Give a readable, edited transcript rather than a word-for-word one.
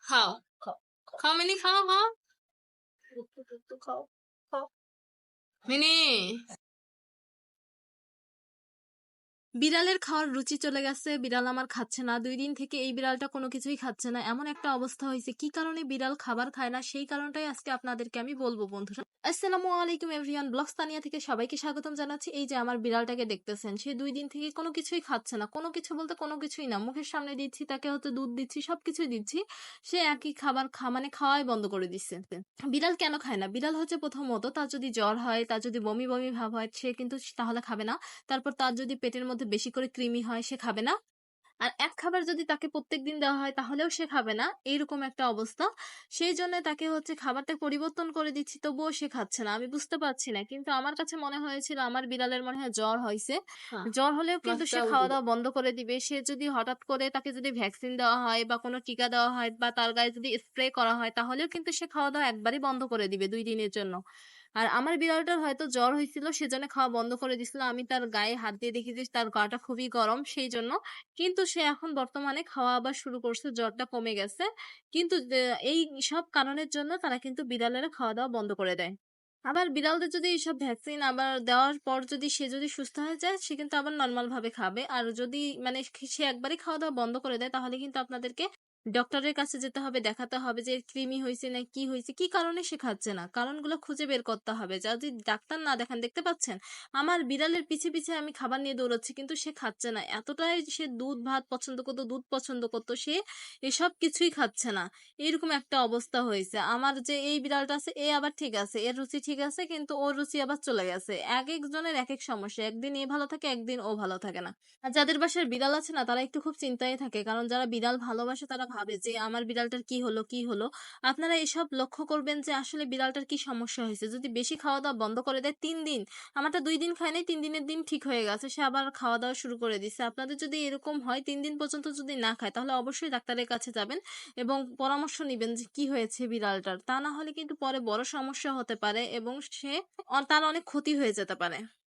খাও খাও খাও খাও মিনি, খাও খাও একটু খাও খাও। মিনি। বিড়ালের খাওয়ার রুচি চলে গেছে, বিড়াল আমার খাচ্ছে না। 2 দিন থেকে এই বিড়ালটা কোনো কিছুই খাচ্ছে না, এমন একটা অবস্থা হয়েছে। কি কারণে বিড়াল খাবার খায় না সেই কারণটাই আজকে আপনাদেরকে আমি বলবো বন্ধুরা। আসসালামু আলাইকুম এভরিওয়ান, ব্লগস তানিয়া থেকে সবাইকে স্বাগতম জানাচ্ছি। এই যে আমার বিড়ালটাকে দেখতেছেন, সে 2 দিন থেকে কোনো কিছুই খাচ্ছে না। কোনো কিছু বলতে কোনো কিছুই না, মুখের সামনে দিচ্ছি তাকে, হচ্ছে দুধ দিচ্ছি, সবকিছুই দিচ্ছি, সে একই খাবার মানে খাওয়াই বন্ধ করে দিচ্ছে। বিড়াল কেন খায় না? বিড়াল হচ্ছে প্রথমত তার যদি জ্বর হয়, তার যদি বমি বমি ভাব হয়, সে কিন্তু তাহলে খাবে না। তারপর তার যদি পেটের মধ্যে বেশি করে কৃমি হয়, সে খাবে না। আর এক খাবার যদি তাকে প্রত্যেকদিন দেওয়া হয় তাহলেও সে খাবে না, এইরকম একটা অবস্থা। সেই জন্য তাকে হচ্ছে খাবারটা পরিবর্তন করে দিচ্ছি, তবুও সে খাচ্ছে না। আমি বুঝতে পারছি না, কিন্তু আমার কাছে মনে হয়েছিল আমার বিড়ালের মনে হয় জ্বর হয়েছে। হ্যাঁ, জ্বর হলেও কিন্তু সে মাছটাও খাওয়া দিবে। দাওয়া বন্ধ করে দিবে। সে যদি হঠাৎ করে তাকে যদি ভ্যাকসিন দেওয়া হয় বা কোনো টিকা দেওয়া হয় বা তার গায়ে যদি স্প্রে করা হয় তাহলেও কিন্তু সে খাওয়া দাওয়া একবারই বন্ধ করে দিবে 2 দিনের জন্য। আর আমার বিড়ালটার হয়তো জ্বর হয়েছিল, সেজন্য খাওয়া বন্ধ করে দিছিল। আমি তার গায়ে হাত দিয়ে দেখি যে তার গাটা খুবই গরম, সেই জন্য। কিন্তু সে এখন বর্তমানে খাওয়া আবার শুরু করছে, জ্বরটা কমে গেছে। কিন্তু এই সব কারণের জন্য তারা কিন্তু বিড়ালেরা খাওয়া দাওয়া বন্ধ করে দেয়। আবার বিড়ালদের যদি এইসব ভ্যাকসিন আবার দেওয়ার পর যদি সে যদি সুস্থ হয়ে যায়, সে কিন্তু আবার নর্মাল ভাবে খাবে। আর যদি মানে সে একবারই খাওয়া দাওয়া বন্ধ করে দেয় তাহলে কিন্তু আপনাদেরকে ডক্টরের কাছে যেতে হবে, দেখাতে হবে যে কৃমি হয়েছে না কি হয়েছে, কি কারণে সে খাচ্ছে না, কারণগুলো খুঁজে বের করতে হবে। যদি ডাক্তার না দেখান, দেখতে পাচ্ছেন আমার বিড়ালের পিছে পিছে আমি খাবার নিয়ে দৌড়াচ্ছি কিন্তু সে খাচ্ছে না। এতটাই সে দুধ ভাত পছন্দ করতো, দুধ পছন্দ করতো, সে এসব কিছুই খাচ্ছে না। এরকম একটা অবস্থা হয়েছে। আমার যে এই বিড়ালটা আছে, এ আবার ঠিক আছে, এর রুচি ঠিক আছে, কিন্তু ওর রুচি আবার চলে গেছে। এক একজনের এক এক সমস্যা, একদিন এ ভালো থাকে, একদিন ও ভালো থাকে না। আর যাদের বাসার বিড়াল আছে না, তারা একটু খুব চিন্তায় থাকে, কারণ যারা বিড়াল ভালোবাসে তারা ভাবে যে আমার বিড়ালটার কি হলো কি হলো। আপনারা এসব লক্ষ্য করবেন যে আসলে বিড়ালটার কি সমস্যা হয়েছে। যদি বেশি খাওয়া দাওয়া বন্ধ করে দেয় 3 দিন, আমারটা 2 দিন খায় নাই, 3 দিনের দিন ঠিক হয়ে গেছে, সে আবার খাওয়া দাওয়া শুরু করে দিচ্ছে। আপনাদের যদি এরকম হয় 3 দিন পর্যন্ত যদি না খায়, তাহলে অবশ্যই ডাক্তারের কাছে যাবেন এবং পরামর্শ নিবেন যে কি হয়েছে বিড়ালটার। তা না হলে কিন্তু পরে বড় সমস্যা হতে পারে এবং তার অনেক ক্ষতি হয়ে যেতে পারে।